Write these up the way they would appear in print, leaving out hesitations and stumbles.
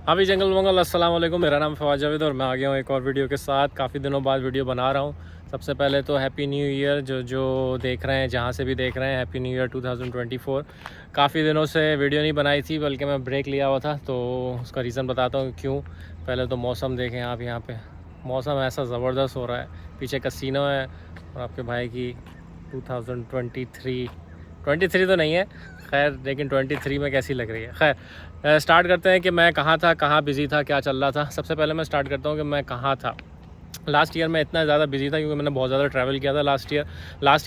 हावी जंगल मंगल अस्सलाम वालेकुम। मेरा नाम फवाद जावेद और मैं आ गया हूँ एक और वीडियो के साथ। काफ़ी दिनों बाद वीडियो बना रहा हूँ। सबसे पहले तो हैप्पी न्यू ईयर जो देख रहे हैं, जहाँ से भी देख रहे हैं, हैप्पी न्यू ईयर 2024। काफ़ी दिनों से वीडियो नहीं बनाई थी, बल्कि मैं ब्रेक लिया हुआ था, तो उसका रीज़न बताता हूँ क्यों। पहले तो मौसम देखें आप, यहाँ पे मौसम ऐसा ज़बरदस्त हो रहा है। पीछे कसीनो है और आपके भाई की 2023 तो नहीं है खैर, लेकिन 23 में कैसी लग रही है। खैर स्टार्ट करते हैं कि मैं कहाँ था, कहाँ बिज़ी था, क्या चल रहा था। सबसे पहले मैं स्टार्ट करता हूँ कि मैं कहाँ था। लास्ट ईयर मैं इतना ज़्यादा बिजी था क्योंकि मैंने बहुत ज़्यादा ट्रैवल किया था लास्ट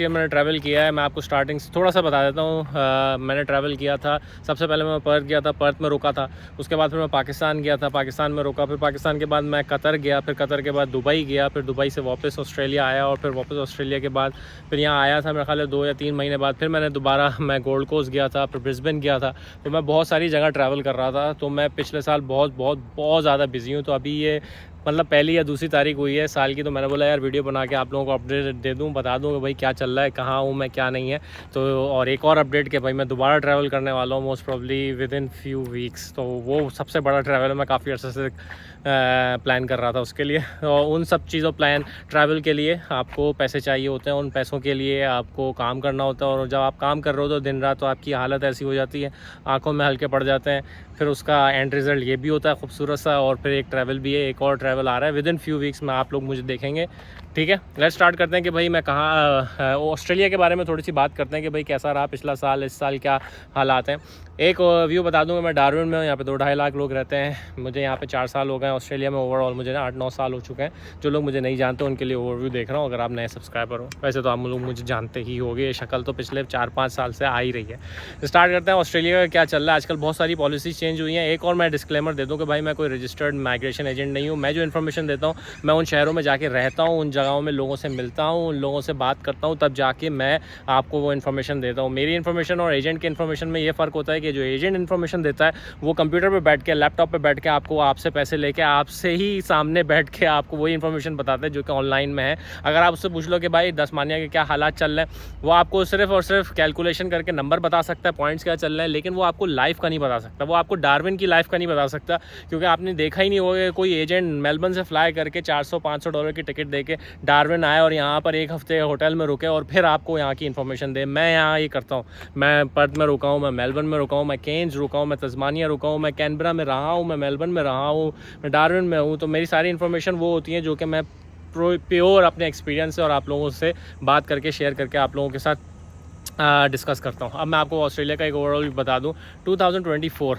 ईयर मैंने ट्रैवल किया है। मैं आपको स्टार्टिंग से थोड़ा सा बता देता हूँ। मैंने ट्रैवल किया था। सबसे पहले मैं पर्थ गया था, पर्थ में रुका था। उसके बाद फिर मैं पाकिस्तान गया था, पाकिस्तान में रुका। फिर पाकिस्तान के बाद मैं कतर गया, फिर कतर के बाद दुबई गया, फिर दुबई से वापस ऑस्ट्रेलिया आया, और फिर वापस ऑस्ट्रेलिया के बाद फिर यहाँ आया था मेरे ख्याल है 2 या 3 महीने बाद। फिर मैंने दोबारा मैं गोल्ड कोस्ट गया था, फिर ब्रिस्बेन गया था। तो मैं बहुत सारी जगह ट्रैवल कर रहा था। तो मैं पिछले साल बहुत ज़्यादा बिजी हूँ। तो अभी ये मतलब पहली या दूसरी तारीख हुई है साल की, तो मैंने बोला यार वीडियो बना के आप लोगों को अपडेट दे दूं, बता दूं कि भाई क्या चल रहा है, कहाँ हूँ मैं, क्या नहीं है। तो और एक और अपडेट कि भाई मैं दोबारा ट्रैवल करने वाला हूँ most probably with in few weeks. तो वो सबसे बड़ा ट्रैवल है, मैं काफ़ी अर्से से प्लान कर रहा था उसके लिए। और उन सब चीज़ों ट्रैवल के लिए आपको पैसे चाहिए होते हैं, उन पैसों के लिए आपको काम करना होता है। और जब आप काम कर रहे हो तो दिन रात, तो आपकी हालत ऐसी हो जाती है, आंखों में हल्के पड़ जाते हैं। फिर उसका एंड रिज़ल्ट ये भी होता है खूबसूरत सा। और फिर एक ट्रैवल भी है, एक और ट्रैवल आ रहा है विद इन फ्यू वीक्स में, आप लोग मुझे देखेंगे। ठीक है, लेट्स स्टार्ट करते हैं कि भाई मैं कहाँ। ऑस्ट्रेलिया के बारे में थोड़ी सी बात करते हैं कि भाई कैसा रहा पिछला साल, इस साल क्या हालात हैं। एक व्यू बता दूंगा, मैं डार्विन में हूँ, यहाँ पे 2-2.5 लाख लोग रहते हैं। मुझे यहाँ पे 4 साल हो गए हैं। ऑस्ट्रेलिया में ओवरऑल मुझे 8-9 साल हो चुके हैं। जो लोग मुझे नहीं जानते उनके लिए ओवरव्यू देख रहा हूँ, अगर आप नए सब्सक्राइबर हो। वैसे तो आप लोग मुझे जानते ही होंगे, ये शक्ल तो पिछले 4-5 साल से आ ही रही है। स्टार्ट करते हैं ऑस्ट्रेलिया का क्या चल रहा है आजकल। बहुत सारी पॉलिसीज़ चेंज हुई हैं। एक और मैं डिस्क्लेमर दे दूँ कि भाई मैं कोई रजिस्टर्ड माइग्रेशन एजेंट नहीं हूँ। मैं जो इन्फॉर्मेशन देता हूँ, मैं उन शहरों में जाके रहता हूँ, उन जगहों में लोगों से मिलता हूँ, उन लोगों से बात करता हूँ, तब जाके मैं आपको वो इन्फॉर्मेशन देता हूँ। मेरी इन्फॉर्मेशन और एजेंट के इन्फॉर्मेशन में ये फ़र्क होता है कि जो एजेंट इन्फॉर्मेशन देता है वो कंप्यूटर पे बैठ के, लैपटॉप पे बैठ के आपको, आपसे पैसे लेके, आपसे ही सामने बैठ के आपको वही इन्फॉर्मेशन बताते हैं जो कि ऑनलाइन में है। अगर आप उससे पूछ लो कि भाई दसमानिया के क्या हालात चल रहे हैं, वो आपको सिर्फ और सिर्फ कैलकुलेशन करके नंबर बता सकता है, पॉइंट्स क्या चल रहे हैं, लेकिन वो आपको लाइफ का नहीं बता सकता। वो आपको डार्विन की लाइफ का नहीं बता सकता, क्योंकि आपने देखा ही नहीं होगा कोई एजेंट मेलबर्न से फ्लाई करके $400-500 की टिकट देके डार्विन आए और यहाँ पर 1 हफ्ते होटल में रुके और फिर आपको यहाँ की इन्फॉर्मेशन दे। मैं यहाँ ये करता हूँ, मैं पर्थ में रुका हूँ, मैं मेलबर्न में रुका हूँ, मैं केन्स रुका हूँ, मैं तस्मानिया रुका हूँ, मैं कैनबरा में रहा हूँ, मैं मेलबर्न में रहा हूँ, मैं डार्विन में हूँ। तो मेरी सारी इन्फॉर्मेशन वो होती है जो कि मैं प्योर अपने एक्सपीरियंस से और आप लोगों से बात करके, शेयर करके आप लोगों के साथ डिस्कस करता हूँ। अब मैं आपको ऑस्ट्रेलिया का एक ओवरऑल बता दूँ। 2024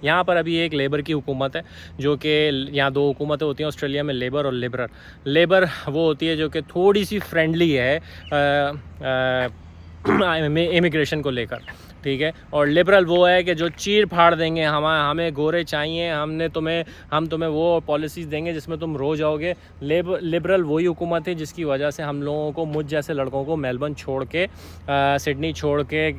यहाँ पर अभी एक लेबर की हुकूमत है, जो कि यहाँ 2 हुकूमतें होती हैं ऑस्ट्रेलिया में, लेबर और लिबरल। लेबर वो होती है जो कि थोड़ी सी फ्रेंडली है इमिग्रेशन को लेकर, ठीक है। और लिबरल वो है कि जो चीर फाड़ देंगे, हमें गोरे चाहिए, हम तुम्हें वो पॉलिसीज़ देंगे जिसमें तुम रो जाओगे। लिबरल वही हुकूमत है जिसकी वजह से हम लोगों को, मुझ जैसे लड़कों को, मेलबर्न छोड़ के, सिडनी छोड़ के,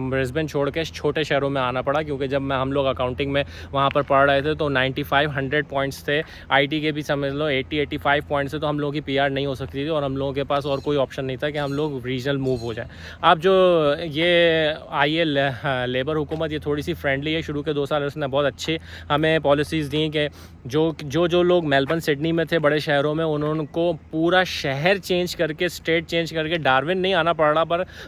ब्रिस्बेन छोड़ के छोटे शहरों में आना पड़ा। क्योंकि जब हम लोग अकाउंटिंग में वहाँ पर पढ़ रहे थे तो 95-100 पॉइंट्स थे। IT के भी समझ लो 80-85 पॉइंट्स थे। तो हम लोगों की PR नहीं हो सकती थी और हम लोगों के पास और कोई ऑप्शन नहीं था कि हम लोग रीजनल मूव हो जाए। अब जो ये आई है लेबर हुकूमत, ये थोड़ी सी फ्रेंडली है। शुरू के 2 साल उसने बहुत अच्छे हमें पॉलिसीज़ दी कि जो लोग मेलबर्न, सिडनी में थे, बड़े शहरों में, उनको पूरा शहर चेंज करके, स्टेट चेंज करके डार्विन नहीं आना पड़ रहा,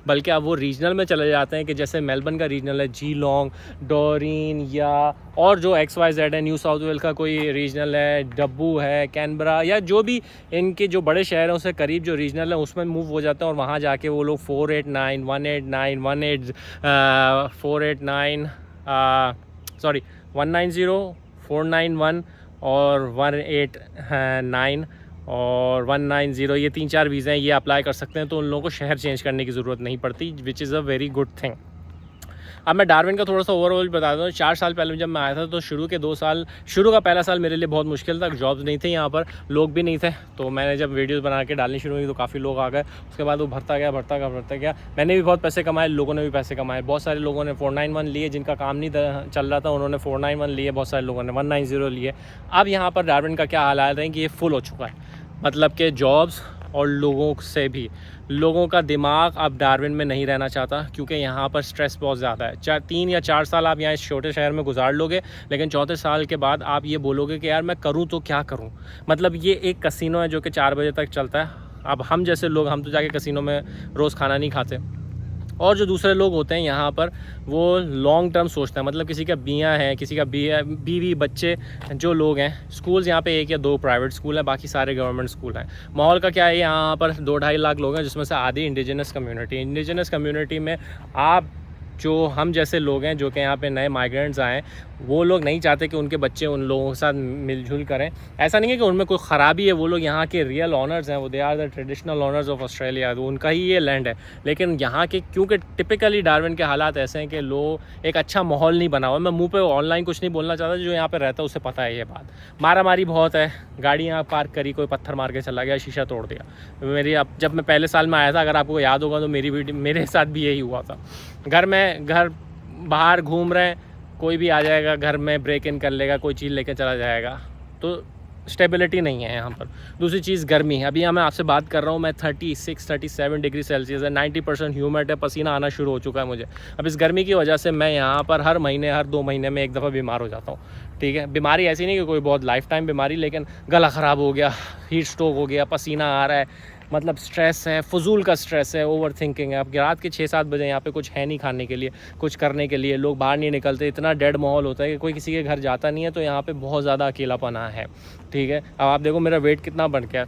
बल्कि अब वो रीजनल में चले जाते हैं। कि जैसे मेलबर्न का रीजनल है जीलोंग, डोरिन, या और जो XYZ है, न्यू साउथ वेल्स का कोई रीजनल है, डब्बू है, कैनबरा, या जो भी इनके जो बड़े शहरों से करीब जो रीजनल है उसमें मूव हो जाते हैं। और वहाँ जाके वो लोग 489, 189, 190, 491 और 189 और 190, ये 3-4 वीज़ा हैं, ये अप्लाई कर सकते हैं। तो उन लोगों को शहर चेंज करने की ज़रूरत नहीं पड़ती, which is a very good thing. अब मैं डार्विन का थोड़ा सा ओवरऑल बता दूँ। 4 साल पहले जब मैं आया था तो शुरू का पहला साल मेरे लिए बहुत मुश्किल था। जॉब्स नहीं थे यहाँ पर, लोग भी नहीं थे। तो मैंने जब वीडियोस बना के डालनी शुरू की तो काफ़ी लोग आ गए। उसके बाद वो भरता गया। मैंने भी बहुत पैसे कमाए, लोगों ने भी पैसे कमाए। बहुत सारे लोगों ने 491 लिए, जिनका काम नहीं चल रहा था उन्होंने 491 लिए, बहुत सारे लोगों ने 190 लिए। अब यहाँ पर डार्विन का क्या हालात है कि ये फुल हो चुका है, मतलब कि जॉब्स और लोगों से भी। लोगों का दिमाग अब डार्विन में नहीं रहना चाहता, क्योंकि यहाँ पर स्ट्रेस बहुत ज़्यादा है। 3 या 4 साल आप यहाँ इस छोटे शहर में गुजार लोगे, लेकिन चौथे साल के बाद आप ये बोलोगे कि यार मैं करूँ तो क्या करूँ। मतलब ये एक कसिनो है जो कि 4 बजे तक चलता है। अब हम जैसे लोग, हम तो जाके कसिनो में रोज़ खाना नहीं खाते, और जो दूसरे लोग होते हैं यहाँ पर वो लॉन्ग टर्म सोचते हैं। मतलब किसी का बियाँ है, किसी का बीवी बच्चे, जो लोग हैं। स्कूल्स यहाँ पे 1 या 2 प्राइवेट स्कूल हैं, बाकी सारे गवर्नमेंट स्कूल हैं। माहौल का क्या है, यहाँ पर 2-2.5 लाख लोग हैं, जिसमें से आधी इंडिजिनस कम्युनिटी में आप जो हम जैसे लोग हैं जो कि यहाँ पे नए माइग्रेंट्स आए, वो लोग नहीं चाहते कि उनके बच्चे उन लोगों के साथ मिलजुल करें। ऐसा नहीं है कि उनमें कोई ख़राबी है, वो लोग यहाँ के रियल ऑनर्स हैं, वो they are the traditional owners of Australia, तो उनका ही ये लैंड है। लेकिन यहाँ के क्योंकि टिपिकली डार्विन के हालात ऐसे हैं कि लोग एक अच्छा माहौल नहीं बना हुआ। मैं मुँह पे ऑनलाइन कुछ नहीं बोलना चाहता, जो यहाँ पर रहता है उसे पता है ये बात। मारा मारी बहुत है, गाड़ी यहाँ पार्क करी, कोई पत्थर मार के चला गया, शीशा तोड़ दिया। जब मैं पहले साल में आया था, अगर आपको याद होगा तो मेरे साथ भी यही हुआ था। घर बाहर घूम रहे हैं, कोई भी आ जाएगा घर में, ब्रेक इन कर लेगा, कोई चीज़ लेके चला जाएगा। तो स्टेबिलिटी नहीं है यहाँ पर। दूसरी चीज़ गर्मी है। अभी यहाँ मैं आपसे बात कर रहा हूँ, मैं 36-37 डिग्री सेल्सियस है, 90% ह्यूमिड है, पसीना आना शुरू हो चुका है मुझे। अब इस गर्मी की वजह से मैं यहाँ पर हर 2 महीने में एक दफ़ा बीमार हो जाता हूँ। ठीक है, बीमारी ऐसी नहीं कि कोई बहुत लाइफ टाइम बीमारी, लेकिन गला ख़राब हो गया, हीट स्ट्रोक हो गया, पसीना आ रहा है, मतलब स्ट्रेस है, फजूल का स्ट्रेस है, ओवर थिंकिंग है। अब रात के 6-7 बजे यहाँ पे कुछ है नहीं खाने के लिए, कुछ करने के लिए, लोग बाहर नहीं निकलते, इतना डेड माहौल होता है कि कोई किसी के घर जाता नहीं है। तो यहाँ पे बहुत ज़्यादा अकेलापना है। ठीक है, अब आप देखो मेरा वेट कितना बढ़ गया।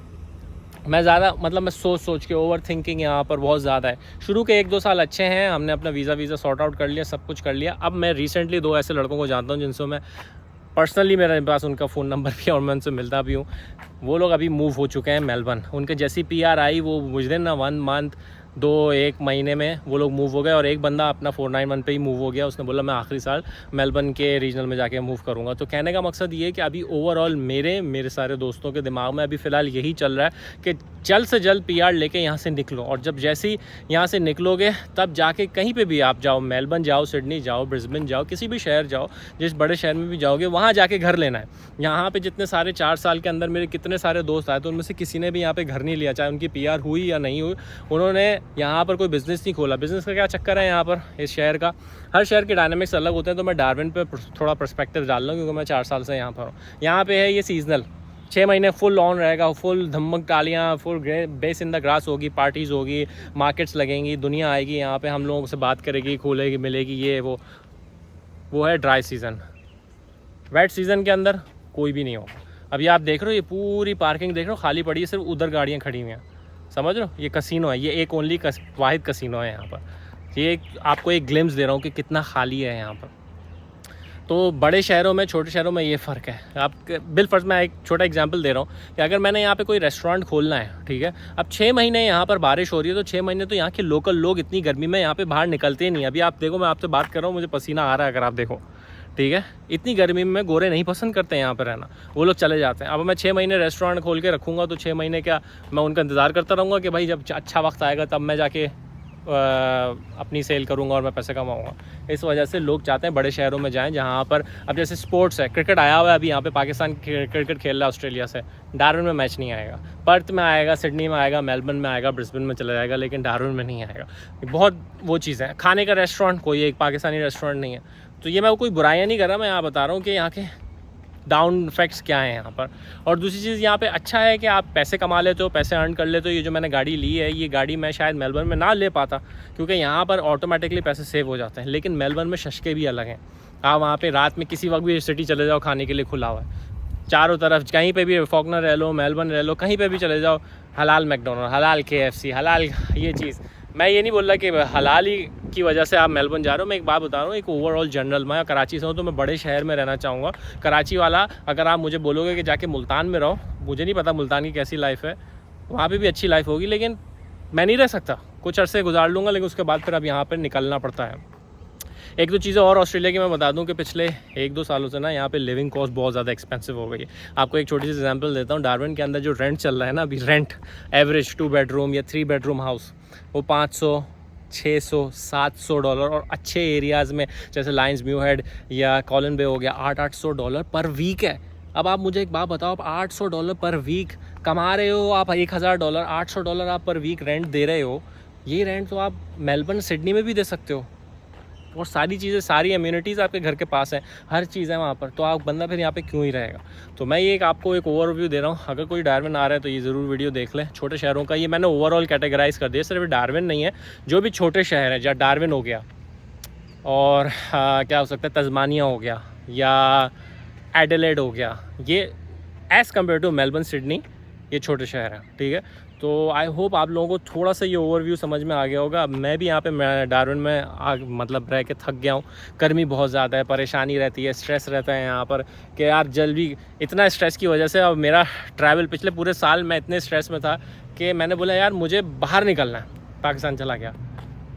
मैं सोच के ओवर थिंकिंग यहाँ पर बहुत ज़्यादा है। शुरू के 1-2 साल अच्छे हैं, हमने अपना वीज़ा सॉर्ट आउट कर लिया, सब कुछ कर लिया। अब मैं रिसेंटली 2 ऐसे लड़कों को जानता हूँ जिनसे मैं पर्सनली, मेरे पास उनका फ़ोन नंबर भी और मैं उनसे मिलता भी हूँ। वो लोग अभी मूव हो चुके हैं मेलबर्न। उनके जैसी PR आई, वो मुझे ना 1 मंथ 1 महीने में वो लोग मूव हो गए। और एक बंदा अपना 491 पे ही मूव हो गया। उसने बोला मैं आखिरी साल मेलबर्न के रीजनल में जाके मूव करूँगा। तो कहने का मकसद ये है कि अभी ओवरऑल मेरे सारे दोस्तों के दिमाग में अभी फ़िलहाल यही चल रहा है कि जल्द से जल्द PR लेके यहाँ से निकलो। और जब जैसे ही यहाँ से निकलोगे, तब जाके कहीं पे भी आप जाओ, मेलबर्न जाओ, सिडनी जाओ, ब्रिस्बेन जाओ, किसी भी शहर जाओ, जिस बड़े शहर में भी जाओगे, वहाँ जाके घर लेना है। यहाँ पे जितने सारे 4 साल के अंदर मेरे कितने सारे दोस्त आए, तो उनमें से किसी ने भी यहाँ पे घर नहीं लिया, चाहे उनकी PR हुई या नहीं हुई। उन्होंने यहाँ पर कोई बिज़नेस नहीं खोला। बिज़नेस का क्या चक्कर है यहाँ पर, इस शहर का, हर शहर के डायनामिक्स अलग होते हैं। तो मैं डार्विन पे थोड़ा पर्सपेक्टिव डाल रहा हूँ, क्योंकि मैं 4 साल से यहाँ पर हूँ। यहाँ पे है ये सीजनल, 6 महीने फुल ऑन रहेगा, फुल धमक टालियाँ, full bass in the grass होगी, पार्टीज़ होगी, मार्केट्स लगेंगी, दुनिया आएगी यहाँ पे, हम लोगों से बात करेगी, खोलेगी, मिलेगी, ये वो है ड्राई सीज़न। वेट सीज़न के अंदर कोई भी नहीं होगा। अभी आप देख रहे हो ये पूरी पार्किंग देख रहे हो खाली पड़ी है, सिर्फ उधर गाड़ियाँ खड़ी हुई हैं। समझ रहे हो, ये कसिनो है, ये एक ओनली वाहिद कसिनो है यहाँ पर। ये आपको एक ग्लिम्स दे रहा हूँ कि कितना खाली है यहाँ पर। तो बड़े शहरों में, छोटे शहरों में ये फ़र्क है। आप बिलफर्ज मैं एक छोटा एग्जांपल दे रहा हूँ कि अगर मैंने यहाँ पे कोई रेस्टोरेंट खोलना है, ठीक है, अब 6 महीने यहाँ पर बारिश हो रही है, तो 6 महीने तो यहाँ के लोकल लोग इतनी गर्मी में यहाँ पे बाहर निकलते ही नहीं। अभी आप देखो, मैं आपसे बात कर रहा हूँ, मुझे पसीना आ रहा है, अगर आप देखो, ठीक है। इतनी गर्मी में गोरे नहीं पसंद करते हैं यहाँ पर रहना, वो लोग चले जाते हैं। अब मैं 6 महीने रेस्टोरेंट खोल के रखूँगा, तो 6 महीने क्या मैं उनका इंतज़ार करता रहूँगा कि भाई जब अच्छा वक्त आएगा तब मैं जाके अपनी सेल करूँगा और मैं पैसे कमाऊँगा। इस वजह से लोग चाहते हैं बड़े शहरों में जाएं, जहाँ पर अब जैसे स्पोर्ट्स है, क्रिकेट आया हुआ है अभी यहाँ पे, पाकिस्तान क्रिकेट खेल रहा है ऑस्ट्रेलिया से। डार्विन में मैच नहीं आएगा, पर्थ में आएगा, सिडनी में आएगा, मेलबर्न में आएगा, ब्रिस्बेन में चला जाएगा, लेकिन डार्विन में नहीं आएगा। बहुत वो चीज़ है। खाने का रेस्टोरेंट कोई एक पाकिस्तानी रेस्टोरेंट नहीं है। तो ये मैं कोई बुराइयाँ नहीं कर रहा, मैं यहाँ बता रहा हूँ कि यहाँ के डाउन इफेक्ट्स क्या हैं यहाँ पर। और दूसरी चीज़ यहाँ पे अच्छा है कि आप पैसे कमा लेते हो, पैसे अर्न कर लेते हो। ये जो मैंने गाड़ी ली है, ये गाड़ी मैं शायद मेलबर्न में ना ले पाता, क्योंकि यहाँ पर ऑटोमेटिकली पैसे सेव हो जाते हैं। लेकिन मेलबर्न में शशके भी अलग हैं। आप वहाँ पे रात में किसी वक्त भी सिटी चले जाओ, खाने के लिए खुला हुआ है चारों तरफ। कहीं पे भी, फॉकनर रह लो, मेलबर्न रह लो, कहीं पे भी चले जाओ, हलाल मैकडोनल्ड, हलाल KFC, हलाल ये चीज़। मैं ये नहीं बोल रहा कि हलाल ही की वजह से आप मेलबर्न जा रहे हो। मैं एक बात बता रहा हूँ, एक ओवरऑल जनरल, मैं कराची से हूँ तो मैं बड़े शहर में रहना चाहूँगा। कराची वाला, अगर आप मुझे बोलोगे कि जाके मुल्तान में रहो, मुझे नहीं पता मुल्तान की कैसी लाइफ है, वहाँ पे भी अच्छी लाइफ होगी, लेकिन मैं नहीं रह सकता। कुछ अरसे गुजार लूँगा, लेकिन उसके बाद फिर अब यहाँ पर निकलना पड़ता है। एक दो चीज़ें और ऑस्ट्रेलिया की मैं बता दूं कि पिछले 1-2 सालों से ना यहाँ पे लिविंग कॉस्ट बहुत ज़्यादा एक्सपेंसिव हो गई है। आपको एक छोटी सी एग्जांपल देता हूँ। डार्विन के अंदर जो रेंट चल रहा है ना अभी, रेंट एवरेज 2 बेडरूम या 3 बेडरूम हाउस, वो $500, $600, $700, और अच्छे एरियाज़ में जैसे लाइन्स म्यू हेड या कॉलन बे हो गया $800 पर वीक है। अब आप मुझे एक बात बताओ, आप $800 पर वीक कमा रहे हो, आप $1000 $800 आप पर वीक रेंट दे रहे हो। ये रेंट तो आप मेलबर्न सिडनी में भी दे सकते हो, और सारी चीज़ें, सारी अम्यूनिटीज़ आपके घर के पास हैं, हर चीज़ है वहाँ पर, तो आप बंदा फिर यहाँ पे क्यों ही रहेगा। तो मैं ये आपको एक ओवरव्यू दे रहा हूँ। अगर कोई डार्विन आ रहा है तो ये ज़रूर वीडियो देख लें। छोटे शहरों का ये मैंने ओवरऑल कैटेगराइज़ कर दिया, सिर्फ डार्विन नहीं है, जो भी छोटे शहर हैं, जहाँ डार्विन हो गया और क्या हो सकता है, तस्मानिया हो गया या एडिलेड हो गया, ये as compare to Melbourne Sydney ये छोटे शहर हैं, ठीक है। तो आई होप आप लोगों को थोड़ा सा ये ओवरव्यू समझ में आ गया होगा। मैं भी यहाँ पे डार्विन में मतलब रह के थक गया हूँ। गर्मी बहुत ज़्यादा है, परेशानी रहती है, स्ट्रेस रहता है यहाँ पर कि यार जल्दी, इतना स्ट्रेस की वजह से अब मेरा ट्रैवल पिछले पूरे साल मैं इतने स्ट्रेस में था कि मैंने बोला यार मुझे बाहर निकलना है। पाकिस्तान चला गया,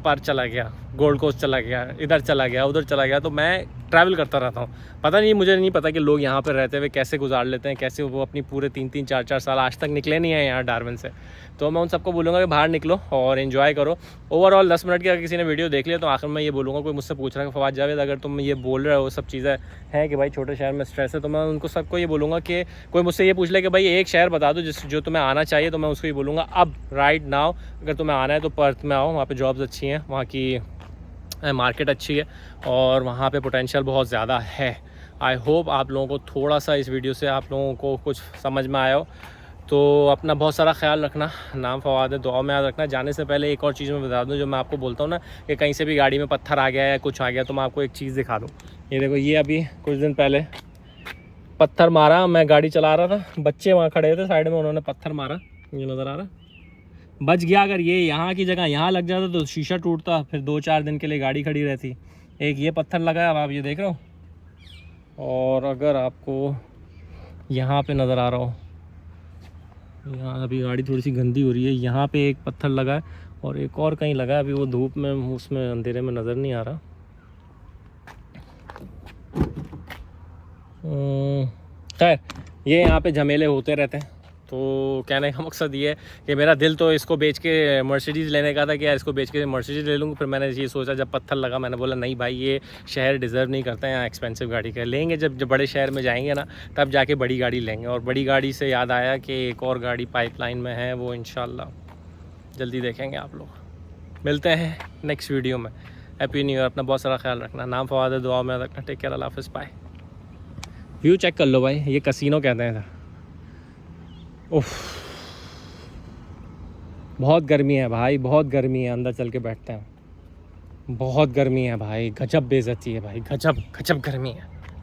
पर चला गया, गोल्ड कोस्ट चला गया, इधर चला गया, उधर चला गया, तो मैं ट्रैवल करता रहता हूँ। पता नहीं, मुझे नहीं पता कि लोग यहाँ पर रहते हुए कैसे गुजार लेते हैं, कैसे वो अपनी पूरे 3-3 4-4 साल आज तक निकले नहीं हैं यहाँ डार्विन से। तो मैं उन सबको बोलूँगा कि बाहर निकलो और एंजॉय करो। ओवरऑल 10 मिनट की अगर किसी ने वीडियो देख लिया तो आखिर में ये बोलूँगा, कोई मुझसे पूछ रहा है कि फवाद जावेद अगर तुम ये बोल रहे हो सब चीज़ें हैं कि भाई छोटे शहर में स्ट्रेस है, तो मैं उनको सबको ये बोलूँगा कि कोई मुझसे ये पूछ ले कि भाई एक शहर बता दो जो तुम्हें आना चाहिए, तो मैं उसको ये बोलूँगा अब राइट नाउ अगर तुम्हें आना है तो पर्थ में आओ। वहाँ पर जॉब्स अच्छी हैं, वहाँ की मार्केट अच्छी है और वहाँ पे पोटेंशियल बहुत ज़्यादा है। आई होप आप लोगों को थोड़ा सा इस वीडियो से आप लोगों को कुछ समझ में आया हो। तो अपना बहुत सारा ख्याल रखना। नाम फवाद है, दुआ में याद रखना। जाने से पहले एक और चीज़ मैं बता दूं, जो मैं आपको बोलता हूँ ना कि कहीं से भी गाड़ी में पत्थर आ गया या कुछ आ गया, तो मैं आपको एक चीज़ दिखा दूँ। ये देखो, ये अभी कुछ दिन पहले पत्थर मारा, मैं गाड़ी चला रहा था, बच्चे वहाँ खड़े थे साइड में, उन्होंने पत्थर मारा, ये नज़र आ रहा, बच गया। अगर ये यहाँ की जगह यहाँ लग जाता तो शीशा टूटता, फिर 2-4 दिन के लिए गाड़ी खड़ी रहती। एक ये पत्थर लगा है, अब आप ये देख रहे हो, और अगर आपको यहाँ पे नज़र आ रहा हो, यहाँ अभी गाड़ी थोड़ी सी गंदी हो रही है, यहाँ पे एक पत्थर लगा है और एक और कहीं लगा है, अभी वो धूप में उसमें अंधेरे में नज़र नहीं आ रहा। खैर, ये यहाँ पे झमेले होते रहते हैं। तो कहने का मकसद ये है कि मेरा दिल तो इसको बेच के मर्सिडीज़ लेने का था कि यार इसको बेच के मर्सिडीज़ ले लूँगा। फिर मैंने ये सोचा, जब पत्थर लगा मैंने बोला नहीं भाई, ये शहर डिज़र्व नहीं करता है यहाँ एक्सपेंसिव गाड़ी का। लेंगे जब बड़े शहर में जाएंगे ना, तब जाके बड़ी गाड़ी लेंगे। और बड़ी गाड़ी से याद आया कि एक और गाड़ी पाइपलाइन में है, वो इंशाल्लाह जल्दी देखेंगे आप लोग। मिलते हैं नेक्स्ट वीडियो में। हैप्पी न्यू ईयर, अपना बहुत सारा ख्याल रखना। नाम फवाद है, दुआ में रखना। टेक केयर, अल्लाह हाफ़िज़, बाय। व्यू चेक कर लो भाई, ये कसिनो कहते हैं। उफ, बहुत गर्मी है भाई, बहुत गर्मी है। अंदर चल के बैठते हैं, बहुत गर्मी है भाई, गजब बेइज्जती है भाई, गजब गजब गर्मी है।